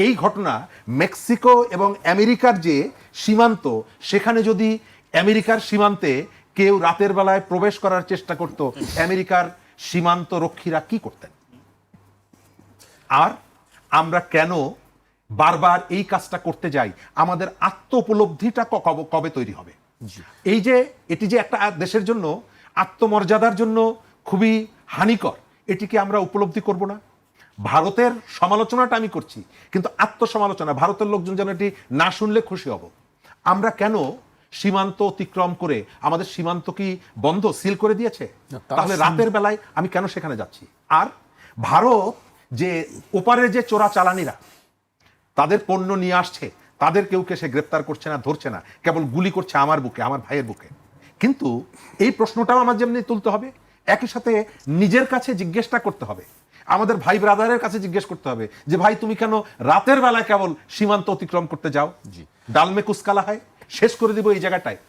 S1: এই ঘটনা মেক্সিকো এবং আমেরিকার যে সীমান্ত, সেখানে যদি আমেরিকার সীমান্তে কেউ রাতের বেলায় প্রবেশ করার চেষ্টা করত, আমেরিকার সীমান্ত রক্ষীরা কি করতেন? আর আমরা কেন বারবার এই কাজটা করতে যাই? আমাদের আত্ম উপলব্ধিটা কবে তৈরি হবে? এই যে এটি যে একটা দেশের জন্য আত্মমর্যাদার জন্য খুবই হানিকর, এটিকে আমরা উপলব্ধি করব না? ভারতের সমালোচনাটা আমি করছি, কিন্তু আত্মসমালোচনা, ভারতের লোকজন যেন এটি না শুনলে খুশি হব। আমরা কেন সীমান্ত অতিক্রম করে, আমাদের সীমান্ত কি বন্ধ, সিল করে দিয়েছে? তাহলে রাতের বেলায় আমি কেন সেখানে যাচ্ছি? আর ভারত যে ওপারের যে চোরা চালানিরা তাদের পণ্য নিয়ে আসছে, তাদের কেউকে সে গ্রেপ্তার করছে না, ধরছে না, কেবল গুলি করছে আমার বুকে, আমার ভাইয়ের বুকে। কিন্তু এই প্রশ্নটাও আমার যেমনি তুলতে হবে, একই সাথে নিজের কাছে জিজ্ঞেসটা করতে হবে, আমাদের ভাই ব্রাদারের কাছে জিজ্ঞেস করতে হবে যে ভাই তুমি কেন রাতের বেলায় কেবল সীমান্ত অতিক্রম করতে যাও? ডালমে কুসকালা হয়, শেষ করে দিব এই জায়গাটায়।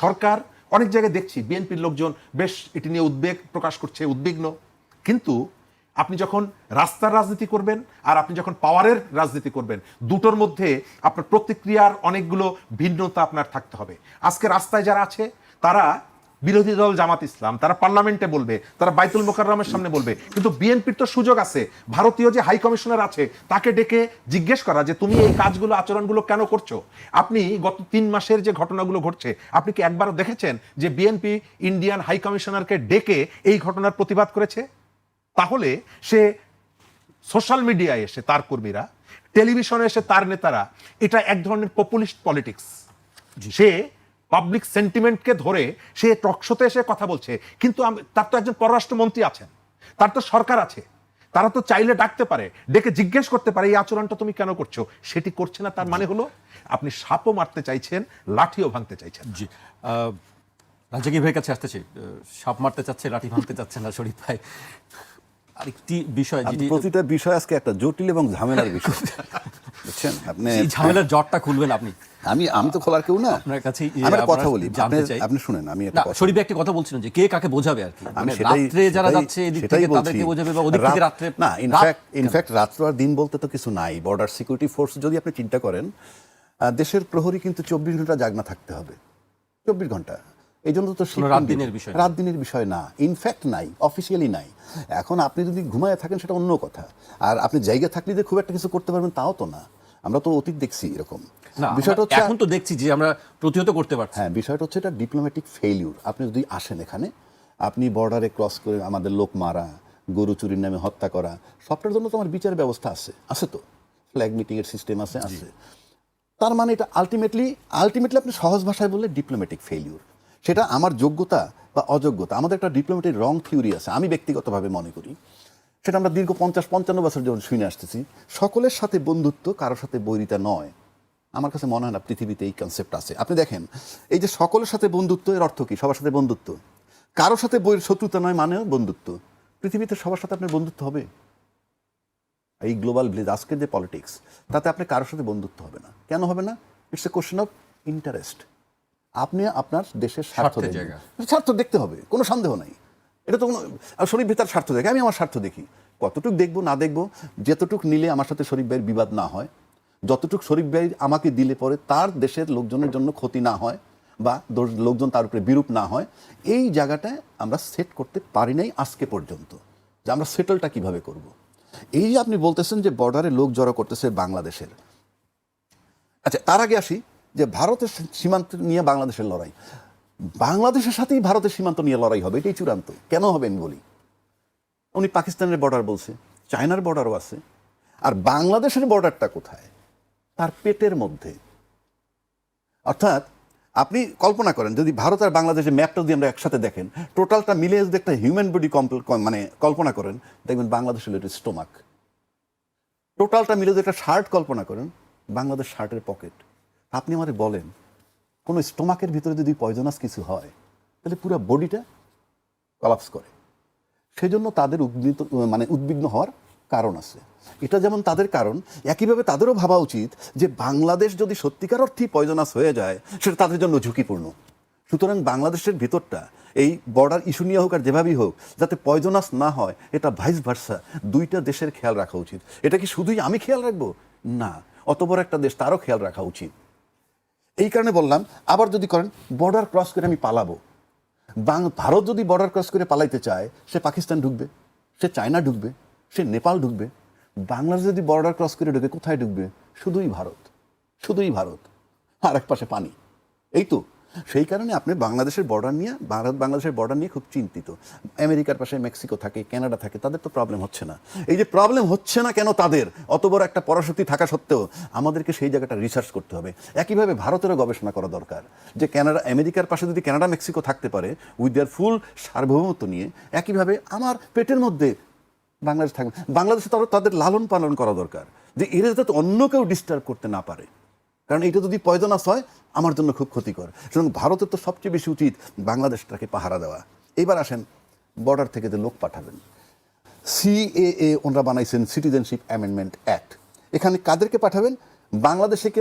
S1: সরকার অনেক জায়গায় দেখছি বিএনপির লোকজন বেশ এটি নিয়ে উদ্বেগ প্রকাশ করছে, উদ্বিগ্ন, কিন্তু আপনি যখন রাস্তার রাজনীতি করবেন আর আপনি যখন পাওয়ারের রাজনীতি করবেন, দুটোর মধ্যে আপনার প্রতিক্রিয়ার অনেকগুলো ভিন্নতা আপনার থাকতে হবে। আজকে রাস্তায় যারা আছে তারা বিরোধী দল জামাত ইসলাম, তারা পার্লামেন্টে বলবে, তারা বাইতুল মোকাররমের সামনে বলবে, কিন্তু বিএনপির তো সুযোগ আছে, ভারতীয় যে হাই কমিশনার আছে তাকে ডেকে জিজ্ঞেস করা যে তুমি এই কাজগুলো, আচরণগুলো কেন করছো? আপনি গত 3 মাসের যে ঘটনাগুলো ঘটছে, আপনি কি একবারও দেখেছেন যে বিএনপি ইন্ডিয়ান হাই কমিশনারকে ডেকে এই ঘটনার প্রতিবাদ করেছে? তাহলে সে সোশ্যাল মিডিয়ায় এসে তার কর্মীরা, টেলিভিশনে এসে তার নেতারা, এটা এক ধরনের পপুলিস্ট পলিটিক্স। সে পাবলিক সেন্টিমেন্টকে ধরে সে টকশোতে এসে কথা বলছে, কিন্তু তার তো একজন পররাষ্ট্রমন্ত্রী আছেন, তার তো সরকার আছে, তারা তো চাইলে ডাকতে পারে, ডেকে জিজ্ঞেস করতে পারে এই আচরণটা তুমি কেন করছো। সেটি করছে না, তার মানে হলো আপনি সাপও মারতে চাইছেন, লাঠিও ভাঙতে চাইছেন।
S2: জি, রাজাকি ভাইয়ের কাছে আসতেছি। সাপ মারতে চাচ্ছে, লাঠি ভাঙতে চাচ্ছে না শরীফ ভাই। আরেকটি বিষয়,
S3: আপনি প্রতিটা বিষয় আজকে একটা জটিল এবং ঝামেলার বিষয়, বুঝছেন? আপনি
S2: এই ঝামেলার জটটা খুলবেন আপনি।
S3: আমি তো খোলার কেউ না।
S2: আপনার কাছে
S3: আমি একটা কথা বলি, আপনি শুনেন, আমি একটা কথা।
S2: শরীফ একটা কথা বলছিলেন যে কে কাকে বোঝাবে আর কি, মানে
S3: সেটাই-
S2: রাত্রে যারা
S3: সেটাই-
S2: যাচ্ছে এদিক
S3: সেটাই
S2: থেকে
S3: বলছি।
S2: তাদেরকে বোঝাবে, বা ওদিক থেকে রাত্রে
S3: না, ইনফ্যাক্ট রাত্র আর দিন বলতে তো কিছু নাই। বর্ডার সিকিউরিটি ফোর্স যদি আপনি চিন্তা করেন, দেশের প্রহরী কিন্তু 24 ঘন্টা জাগনা থাকতে হবে, 24 ঘন্টা। এই জন্য তো
S2: রাত দিনের বিষয় না।
S3: রাত দিনের বিষয় না, ইনফ্যাক্ট নাই, অফিসিয়ালি নাই। এখন আপনি যদি ঘুমায় থাকেন সেটা অন্য কথা, আর আপনি জায়গা থাকলে যে খুব একটা কিছু করতে পারবেন তাও তো না। আমরা তো অতীত দেখছি এরকম।
S2: না,
S3: বিষয়টা হচ্ছে,
S2: এখন তো দেখছি যে আমরা প্রতিহত করতে পারছি।
S3: হ্যাঁ, বিষয়টা হচ্ছে এটা ডিপ্লোম্যাটিক ফেইলিউর। আপনি যদি আসেন এখানে, আপনি বর্ডারে ক্রস করে আমাদের লোক মারা, গরু চুরির নামে হত্যা করা, সবটার জন্য তো আমার বিচার ব্যবস্থা আছে তো, ফ্ল্যাগ মিটিংয়ের সিস্টেম আছে। তার মানে এটা আলটিমেটলি আপনি সহজ ভাষায় বললে ডিপ্লোম্যাটিক ফেইলিউর। সেটা আমার যোগ্যতা বা অযোগ্যতা, আমাদের একটা ডিপ্লোম্যাটিক রং থিওরি আছে, আমি ব্যক্তিগতভাবে মনে করি। সেটা আমরা দীর্ঘ 50-55 বছর যখন শুনে আসতেছি, সকলের সাথে বন্ধুত্ব, কারোর সাথে বৈরিতা নয়। আমার কাছে মনে হয় না পৃথিবীতে এই কনসেপ্ট আছে। আপনি দেখেন, এই যে সকলের সাথে বন্ধুত্ব, এর অর্থ কি? সবার সাথে বন্ধুত্ব। কারোর সাথে শত্রুতা নয় মানেও বন্ধুত্ব। পৃথিবীতে সবার সাথে আপনার বন্ধুত্ব হবে? এই গ্লোবাল ভিলেজ, আজকের যে পলিটিক্স, তাতে আপনি কারোর সাথে বন্ধুত্ব হবে না। কেন হবে না? It's a question of interest. আপনি আপনার দেশের স্বার্থ দেখতে হবে, কোনো সন্দেহ নাই। এটা তো কোনো শরীফ ভাই তার স্বার্থ দেখে, আমি আমার স্বার্থ দেখি। কতটুক দেখবো না দেখবো, যতটুক নিলে আমার সাথে শরীফ ভাইয়ের বিবাদ না হয়, যতটুক শরীফ ভাই আমাকে দিলে পরে তার দেশের লোকজনের জন্য ক্ষতি না হয়, বা লোকজন তার উপরে বিরূপ না হয়, এই জায়গাটায় আমরা সেট করতে পারি নাই আজকে পর্যন্ত, যে আমরা সেটেলটা কিভাবে করব। এই যে আপনি বলতেছেন যে বর্ডারে লোক জড়ো করতেছে বাংলাদেশের, আচ্ছা তার আগে আসি যে ভারতের সীমান্ত নিয়ে বাংলাদেশের লড়াই, বাংলাদেশের সাথেই ভারতের সীমান্ত নিয়ে লড়াই হবে, এটাই চূড়ান্ত। কেন হবে আমি বলি, উনি পাকিস্তানের বর্ডার বলছে, চায়নার বর্ডারও আছে, আর বাংলাদেশের বর্ডারটা কোথায়? তার পেটের মধ্যে। অর্থাৎ আপনি কল্পনা করেন, যদি ভারত আর বাংলাদেশের ম্যাপটা যদি আমরা একসাথে দেখেন, টোটালটা মিলে যদি একটা হিউম্যান বডি মানে কল্পনা করেন, দেখবেন বাংলাদেশের এটা স্টোমাক। টোটালটা মিলে যদি একটা শার্ট কল্পনা করেন, বাংলাদেশ শার্টের পকেট। আপনি আমাদের বলেন কোনো স্টোমাকের ভিতরে যদি পয়জনাস কিছু হয় তাহলে পুরো বডিটা কলাপস করে। সেজন্য তাদের উদ্বিগ্ন হওয়ার কারণ আছে। এটা যেমন তাদের কারণ, একইভাবে তাদেরও ভাবা উচিত যে বাংলাদেশ যদি সত্যিকার অর্থেই পয়জনাস হয়ে যায় সেটা তাদের জন্য ঝুঁকিপূর্ণ। সুতরাং বাংলাদেশের ভিতরটা এই বর্ডার ইস্যু নিয়ে হোক আর যেভাবেই হোক যাতে পয়জনাস না হয়, এটা ভাইস ভার্সা দুইটা দেশের খেয়াল রাখা উচিত। এটা কি শুধুই আমি খেয়াল রাখবো? না, অত বড় একটা দেশ, তারও খেয়াল রাখা উচিত। এই কারণে বললাম, আবার যদি করেন বর্ডার ক্রস করে আমি পালাবো, ভারত যদি বর্ডার ক্রস করে পালাইতে চায় সে পাকিস্তান ঢুকবে, সে চায়না ঢুকবে, সে নেপাল ঢুকবে। বাংলাদেশ যদি বর্ডার ক্রস করে ঢুকে কোথায় ঢুকবে? শুধুই ভারত, শুধুই ভারত, আর এক পাশে পানি। এই তো সেই কারণে আপনি বাংলাদেশের বর্ডার নিয়ে, বাংলাদেশের বর্ডার নিয়ে খুব চিন্তিত। আমেরিকার পাশে মেক্সিকো থাকে, কানাডা থাকে, তাদের তো প্রবলেম হচ্ছে না। এই যে প্রবলেম হচ্ছে না কেন তাদের, অত বড় একটা পরাশক্তি থাকা সত্ত্বেও আমাদেরকে সেই জায়গাটা রিসার্চ করতে হবে। একইভাবে ভারতেরও গবেষণা করা দরকার যে আমেরিকার পাশে যদি কানাডা মেক্সিকো থাকতে পারে উইথ দেয়ার ফুল সার্বভৌমত্ব নিয়ে, একইভাবে আমার পেটের মধ্যে বাংলাদেশ থাকবে। বাংলাদেশে তাদের লালন পালন করা দরকার যে এরা যাতে অন্য কেউ ডিস্টার্ব করতে না পারে, কারণ এটা যদি পয়জনাস হয় আমার জন্য খুব ক্ষতিকর। সুতরাং ভারতের তো সবচেয়ে বেশি উচিত বাংলাদেশটাকে পাহারা দেওয়া। এবার আসেন বর্ডার থেকে যে লোক পাঠাবেন, সিএএ ওনারা বানাইছেন, সিটিজেনশিপ অ্যামেন্ডমেন্ট অ্যাক্ট। এখানে কাদেরকে পাঠাবেন? বাংলাদেশকে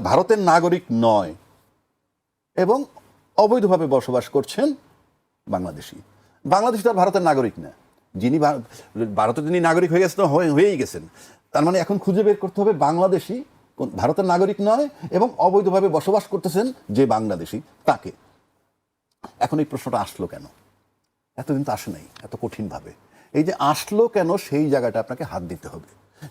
S3: ভারতের নাগরিক নয় এবং অবৈধভাবে বসবাস করছেন বাংলাদেশি। বাংলাদেশি তো আর ভারতের নাগরিক না। যিনি ভারতের যিনি নাগরিক হয়ে গেছেন হয়েই গেছেন, তার মানে এখন খুঁজে বের করতে হবে বাংলাদেশি ভারতের নাগরিক নয় এবং অবৈধভাবে বসবাস করতেছেন যে বাংলাদেশি তাকে। এখন এই প্রশ্নটা আসলো কেন? এতদিন তো আসে নাই এত কঠিনভাবে। এই যে আসলো কেন, সেই জায়গাটা আপনাকে হাত দিতে হবে,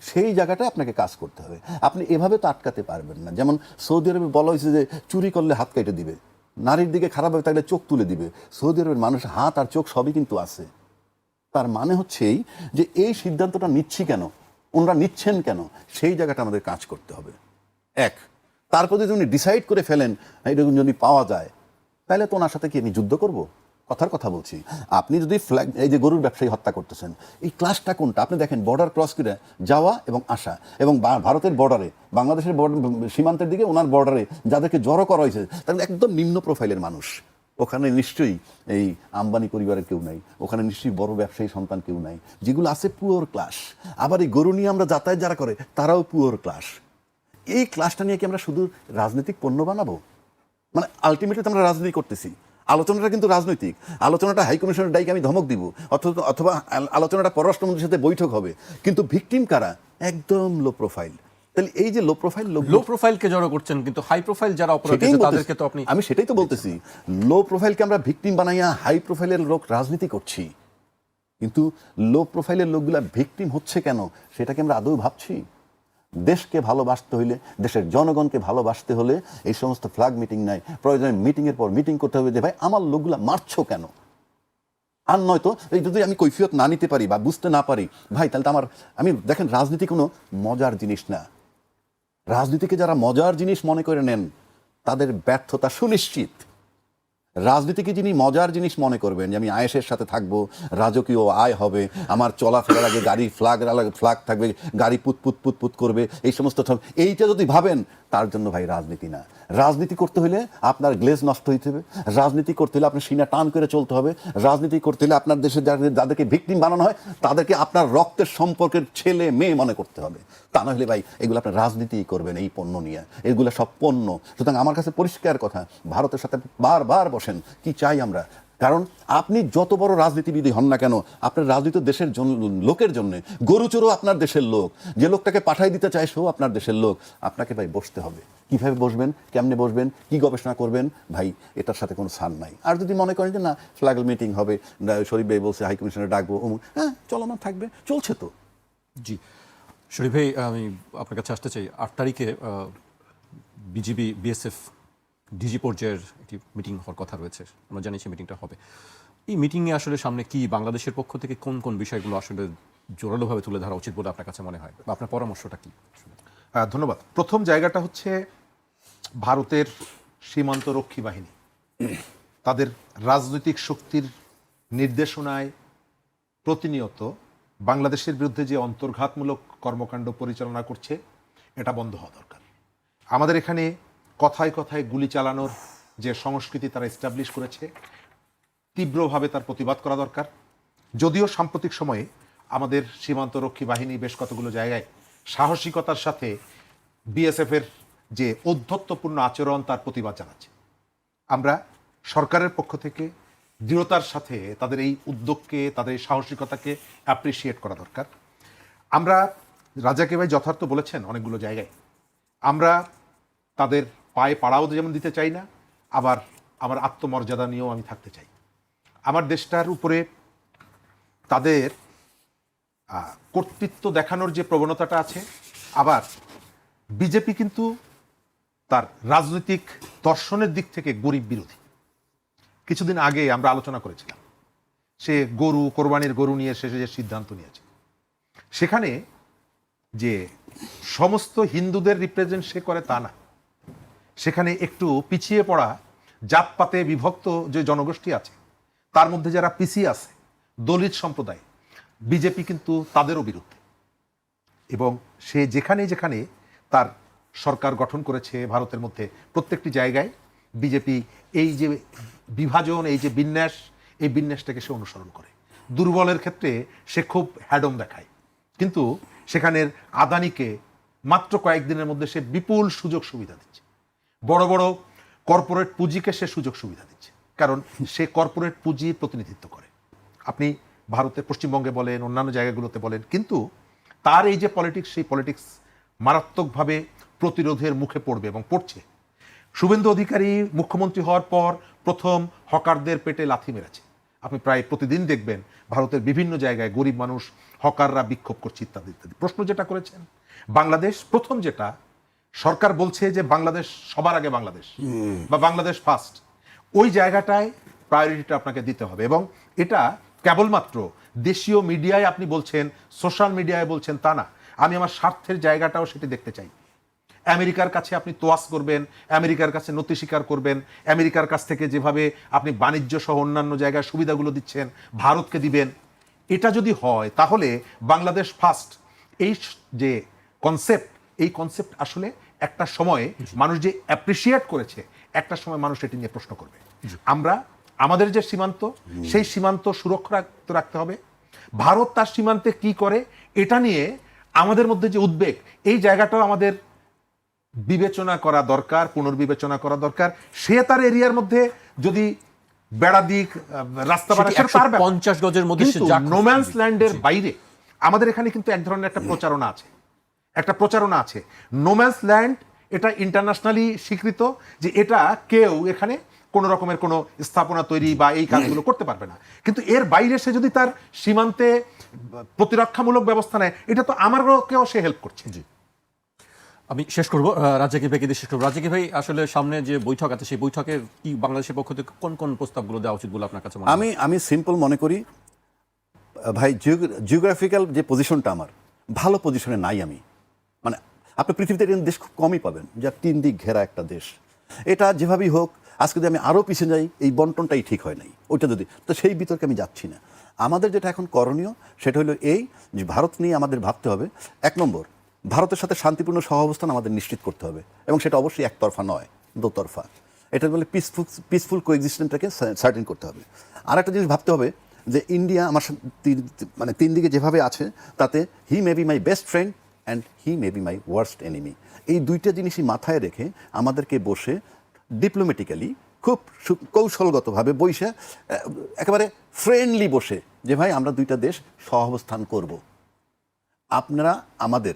S3: সেই জায়গাটা আপনাকে কাজ করতে হবে। আপনি এভাবে তো আটকাতে পারবেন না। যেমন সৌদি আরবে বলা হয়েছে যে চুরি করলে হাত কেটে দিবে, নারীর দিকে খারাপভাবে থাকলে চোখ তুলে দিবে। সৌদি আরবের মানুষ হাত আর চোখ সবই কিন্তু আছে। তার মানে হচ্ছে এই যে এই সিদ্ধান্তটা নিচ্ছি কেন, ওনারা নিচ্ছেন কেন, সেই জায়গাটা আমাদের কাজ করতে হবে। এক, তারপর যদি উনি ডিসাইড করে ফেলেন এরকম যদি পাওয়া যায়, তাহলে তো ওনার সাথে কি আমি যুদ্ধ করব? কথার কথা বলছি। আপনি যদি ফ্ল্যাগ, এই যে গরুর ব্যবসায়ী হত্যা করতেছেন, এই ক্লাসটা কোনটা? আপনি দেখেন বর্ডার ক্রস করে যাওয়া এবং আসা, এবং ভারতের বর্ডারে, বাংলাদেশের সীমান্তের দিকে ওনার বর্ডারে যাদেরকে জড়ো করা হয়েছে তারা একদম নিম্ন প্রোফাইলের মানুষ। ওখানে নিশ্চয়ই এই আম্বানি পরিবারের কেউ নাই, ওখানে নিশ্চয়ই বড় ব্যবসায়ী সন্তান কেউ নাই। যেগুলো আছে পুওর ক্লাস। আবার এই গরু নিয়ে আমরা যাতায়াত যারা করে তারাও পুওর ক্লাস। এই ক্লাসটা নিয়ে কি আমরা শুধু রাজনৈতিক পণ্য বানাবো? মানে আলটিমেটলি আমরা রাজনীতি করতেছি, আলোচনাটা কিন্তু রাজনৈতিক। আলোচনাটা হাইকমিশনের ডাইকে আমি ধমক দিব, অথবা আলোচনাটা পররাষ্ট্রমন্ত্রীর সাথে বৈঠক হবে, কিন্তু ভিকটিম কারা? একদম লো প্রোফাইল। তাহলে এই যে লো
S2: প্রোফাইলকে জড়ো করছেন, কিন্তু হাই প্রোফাইল যারা অপরাধী তাদেরকে তো আপনি,
S3: আমি সেটাই তো বলতেছি, লো প্রোফাইলকে আমরা ভিকটিম বানাইয়া হাই প্রোফাইলের লোক রাজনীতি করছি। কিন্তু লো প্রোফাইলের লোকগুলা ভিকটিম হচ্ছে কেন সেটাকে আমরা আদৌ ভাবছি? দেশকে ভালোবাসতে হইলে, দেশের জনগণকে ভালোবাসতে হলে এই সমস্ত ফ্ল্যাগ মিটিং নাই, প্রয়োজনে মিটিংয়ের পর মিটিং করতে হবে যে ভাই আমার লোকগুলা মারছো কেন। আর নয়তো এই যদি আমি কৈফিয়ত না নিতে পারি বা বুঝতে না পারি, ভাই তাহলে তো আমি দেখেন, রাজনীতি কোনো মজার জিনিস না। রাজনীতিকে যারা মজার জিনিস মনে করে নেন তাদের ব্যর্থতা সুনিশ্চিত। রাজনীতিকে যিনি মজার জিনিস মনে করবেন, যে আমি আয়েশের সাথে থাকবো, রাজকীয় আয় হবে, আমার চলাফেরার আগে গাড়ি ফ্ল্যাগ থাকবে, গাড়ি পুত করবে, এই সমস্ত, এইটা যদি ভাবেন, তার জন্য ভাই রাজনীতি না। রাজনীতি করতে হলে আপনার গ্লেজ নষ্ট হইতে হবে, রাজনীতি করতে হলে আপনার সিনা টান করে চলতে হবে, রাজনীতি করতে হলে আপনার দেশে যাদেরকে ভিকটিম বানানো হয় তাদেরকে আপনার রক্তের সম্পর্কের ছেলে মেয়ে মনে করতে হবে। তা না হলে ভাই এগুলো আপনার রাজনীতিই করবেন এই পণ্য নিয়ে, এগুলো সব পণ্য। সুতরাং আমার কাছে পরিষ্কার কথা, ভারতের সাথে বারবার বসেন, কি চাই আমরা। কারণ আপনি যত বড় রাজনীতিবিদই হন না কেন, আপনার রাজনীতি দেশের লোকের জন্য। গরুচোরও আপনার দেশের লোক, যে লোকটাকে পাঠাই দিতে চায় সেও আপনার দেশের লোক। আপনাকে ভাই বসতে হবে। কিভাবে বসবেন, কেমনে বসবেন, কি গবেষণা করবেন, ভাই এটার সাথে কোনো সান নাই। আর যদি মনে করেন যে না ফ্ল্যাগ মিটিং হবে, শরীফ ভাই বলছে হাই কমিশনে ডাকবো, হ্যাঁ চলমান থাকবে, চলছে তো।
S2: জি শরীফ ভাই, আমি আপনার কাছে আসতে চাই। 8 তারিখে বিজিবি বিএসএফ ডিজি পর্যায়ের একটি মিটিং হওয়ার কথা রয়েছে, আমরা জানি সেই মিটিংটা হবে। এই মিটিংয়ে আসলে সামনে কি বাংলাদেশের পক্ষ থেকে কোন কোন বিষয়গুলো আসলে জোরালোভাবে তুলে ধরা উচিত বলে আপনার কাছে মনে হয়, বা আপনার পরামর্শটা কি?
S1: ধন্যবাদ। প্রথম জায়গাটা হচ্ছে ভারতের সীমান্তরক্ষী বাহিনী তাদের রাজনৈতিক শক্তির নির্দেশনায় প্রতিনিয়ত বাংলাদেশের বিরুদ্ধে যে অন্তর্ঘাতমূলক কর্মকাণ্ড পরিচালনা করছে, এটা বন্ধ হওয়া দরকার। আমাদের এখানে কথায় কথায় গুলি চালানোর যে সংস্কৃতি তারা এস্টাবলিশ করেছে, তীব্রভাবে তার প্রতিবাদ করা দরকার। যদিও সাম্প্রতিক সময়ে আমাদের সীমান্তরক্ষী বাহিনী বেশ কতগুলো জায়গায় সাহসিকতার সাথে বিএসএফ এর যে ঔদ্ধত্যপূর্ণ আচরণ তার প্রতিবাদ জানাচ্ছে। আমরা সরকারের পক্ষ থেকে দৃঢ়তার সাথে তাদের এই উদ্যোগকে, তাদের এই সাহসিকতাকে অ্যাপ্রিসিয়েট করা দরকার। আমরা রাজাকে ভাই যথার্থ বলেছেন অনেকগুলো জায়গায়, আমরা তাদের পায়ে পাড়াও যেমন দিতে চাই না, আবার আমার আত্মমর্যাদা নিয়েও আমি থাকতে চাই। আমার দেশটার উপরে তাদের কর্তৃত্ব দেখানোর যে প্রবণতাটা আছে, আবার বিজেপি কিন্তু তার রাজনৈতিক দর্শনের দিক থেকে গরিব বিরোধী। কিছুদিন আগে আমরা আলোচনা করেছিলাম, সে কোরবানির গরু নিয়ে শেষে যে সিদ্ধান্ত নিয়েছে, সেখানে যে সমস্ত হিন্দুদের রিপ্রেজেন্ট সে করে তা না, সেখানে একটু পিছিয়ে পড়া জাতপাতে বিভক্ত যে জনগোষ্ঠী আছে তার মধ্যে যারা পিছিয়ে আছে, দলিত সম্প্রদায়, বিজেপি কিন্তু তাদেরও বিরুদ্ধে। এবং সে যেখানে যেখানে তার সরকার গঠন করেছে ভারতের মধ্যে প্রত্যেকটি জায়গায় বিজেপি এই যে বিভাজন, এই যে বিন্যাস, এই বিন্যাসটাকে সে অনুসরণ করে। দুর্বলের ক্ষেত্রে সে খুব হ্যাডম দেখায়, কিন্তু সেখানের আদানিকে মাত্র কয়েকদিনের মধ্যে সে বিপুল সুযোগ সুবিধা দিচ্ছে। বড় বড় কর্পোরেট পুঁজিকে সে সুযোগ সুবিধা দিচ্ছে, কারণ সে কর্পোরেট পুঁজির প্রতিনিধিত্ব করে। আপনি ভারতের পশ্চিমবঙ্গে বলেন, অন্যান্য জায়গাগুলোতে বলেন, কিন্তু তার এই যে পলিটিক্স, সেই পলিটিক্স মারাত্মকভাবে প্রতিরোধের মুখে পড়বে এবং পড়ছে। শুভেন্দু অধিকারী মুখ্যমন্ত্রী হওয়ার পর প্রথম হকারদের পেটে লাথি মেরেছে। আপনি প্রায় প্রতিদিন দেখবেন ভারতের বিভিন্ন জায়গায় গরিব মানুষ, হকাররা বিক্ষোভ করছে ইত্যাদি ইত্যাদি। প্রশ্ন যেটা করেছেন, বাংলাদেশ প্রথম, যেটা সরকার বলছে যে বাংলাদেশ সবার আগে, বাংলাদেশ বা বাংলাদেশ ফার্স্ট, ওই জায়গাটায় প্রায়োরিটিটা আপনাকে দিতে হবে। এবং এটা কেবলমাত্র দেশীয় মিডিয়ায় আপনি বলছেন, সোশ্যাল মিডিয়ায় বলছেন তা না, আমি আমার স্বার্থের জায়গাটাও সেটি দেখতে চাই। আমেরিকার কাছে আপনি তোয়াজ করবেন, আমেরিকার কাছে নতি স্বীকার করবেন, আমেরিকার কাছ থেকে যেভাবে আপনি বাণিজ্য সহ অন্যান্য জায়গায় সুবিধাগুলো দিচ্ছেন ভারতকে দিবেন। এটা যদি হয় তাহলে বাংলাদেশ ফার্স্ট এই যে কনসেপ্ট, এই কনসেপ্ট আসলে একটা সময়ে মানুষ যে অ্যাপ্রিসিয়েট করেছে, একটা সময় মানুষ এটি নিয়ে প্রশ্ন করবে। আমরা আমাদের যে সীমান্ত, সেই সীমান্ত সুরক্ষিত রাখতে হবে। ভারত তার সীমান্তে কি করে এটা নিয়ে আমাদের মধ্যে যে উদ্বেগ, এই জায়গাটাও আমাদের বিবেচনা করা দরকার, পুনর্বিবেচনা করা দরকার। সে তার এরিয়ার মধ্যে যদি বেড়া দিক, রাস্তা বাড়া,
S2: 50 গজের মধ্যে সে যা খুশি
S1: নোম্যান্স ল্যান্ডের বাইরে আমাদের এখানে কিন্তু এক ধরনের একটা প্রচারণা আছে। নোম্যান্স ল্যান্ড এটা ইন্টারন্যাশনালি স্বীকৃত, যে এটা কেউ এখানে কোন রকমের কোনো স্থাপনা তৈরি বা এই কাজগুলো করতে পারবে না। কিন্তু এর বাইরে সে যদি তার সীমান্তে প্রতিরক্ষামূলক ব্যবস্থা নেয়, এটা তো আমারকেও সে হেল্প করছে।
S2: জি, আমি শেষ করবো, রাজ্জাকি ভাইকে দিয়ে শেষ করবো। রাজ্জাকি ভাই, আসলে সামনে যে বৈঠক আছে, সেই বৈঠকে কি বাংলাদেশের পক্ষ থেকে কোন কোন প্রস্তাবগুলো দেওয়া উচিত বলে আপনার কাছে মনে হয়?
S3: আমি সিম্পল মনে করি ভাই, জিওগ্রাফিক্যাল যে পজিশনটা আমার ভালো পজিশনে নাই আমি। মানে আপনি পৃথিবীতে এরকম দেশ খুব কমই পাবেন যা 3 দিক ঘেরা একটা দেশ। এটা যেভাবেই হোক, আজকে যদি আমি আরও পিছিয়ে যাই, এই বন্টনটাই ঠিক হয় নাই, ওইটা যদি, তো সেই বিতর্কে আমি যাচ্ছি না। আমাদের যেটা এখন করণীয় সেটা হলো এই যে ভারত নিয়ে আমাদের ভাবতে হবে। 1 নম্বর, ভারতের সাথে শান্তিপূর্ণ সহাবস্থান আমাদের নিশ্চিত করতে হবে, এবং সেটা অবশ্যই একতরফা নয়, দোতরফা। এটা বলে পিসফুল কোএক্সিস্টেন্সটাকে সার্টেন করতে হবে। আর একটা জিনিস ভাবতে হবে যে ইন্ডিয়া আমার মানে 3 দিকে যেভাবে আছে, তাতে he may be my best friend and he may be my worst enemy. এই 2টা জিনিসই মাথায় রেখে আমাদেরকে বসে ডিপ্লোম্যাটিক্যালি খুব কৌশলগতভাবে বসে, একেবারে ফ্রেন্ডলি বসে, যে ভাই আমরা 2টা দেশ সহাবস্থান করব। আপনারা আমাদের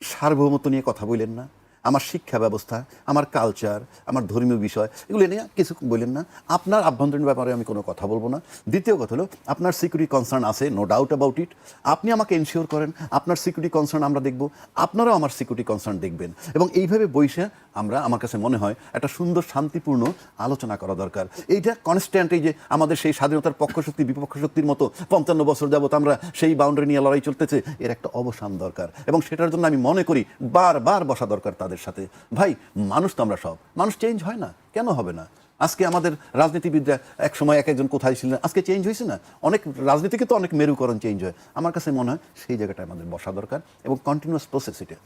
S3: সার্বভৌমত্ব নিয়ে কথা বললেন না, আমার শিক্ষা ব্যবস্থা, আমার কালচার, আমার ধর্মীয় বিষয়, এগুলো নিয়ে কিছু বললেন না। আপনার আভ্যন্তরীণ ব্যাপারে আমি কোনো কথা বলবো না। দ্বিতীয় কথা হলো, আপনার সিকিউরিটি কনসার্ন আছে, নো ডাউট অ্যাবাউট ইট। আপনি আমাকে এনশিওর করেন, আপনার সিকিউরিটি কনসার্ন আমরা দেখব, আপনারাও আমার সিকিউরিটি কনসার্ন দেখবেন, এবং এইভাবে বসে আমরা, আমার কাছে মনে হয়, একটা সুন্দর শান্তিপূর্ণ আলোচনা করা দরকার। এইটা কনস্ট্যান্ট, এই যে আমাদের সেই স্বাধীনতার পক্ষশক্তি বিপক্ষ শক্তির মতো 55 বছর যাবত আমরা সেই বাউন্ডারি নিয়ে লড়াই চলতেছে, এর একটা অবসান দরকার। এবং সেটার জন্য আমি মনে করি বারবার বসা দরকার তাদের সাথে। ভাই, মানুষ তো আমরা সব, মানুষ চেঞ্জ হয় না, কেন হবে না? আজকে আমাদের রাজনীতিবিদরা এক সময় এক একজন কোথায় ছিলেন, আজকে চেঞ্জ হয়েছে না? অনেক রাজনীতিকে তো অনেক মেরুকরণ চেঞ্জ হয়। আমার কাছে মনে হয় সেই জায়গাটায় আমাদের বসা দরকার, এবং কন্টিনিউয়াস প্রসেস এটা।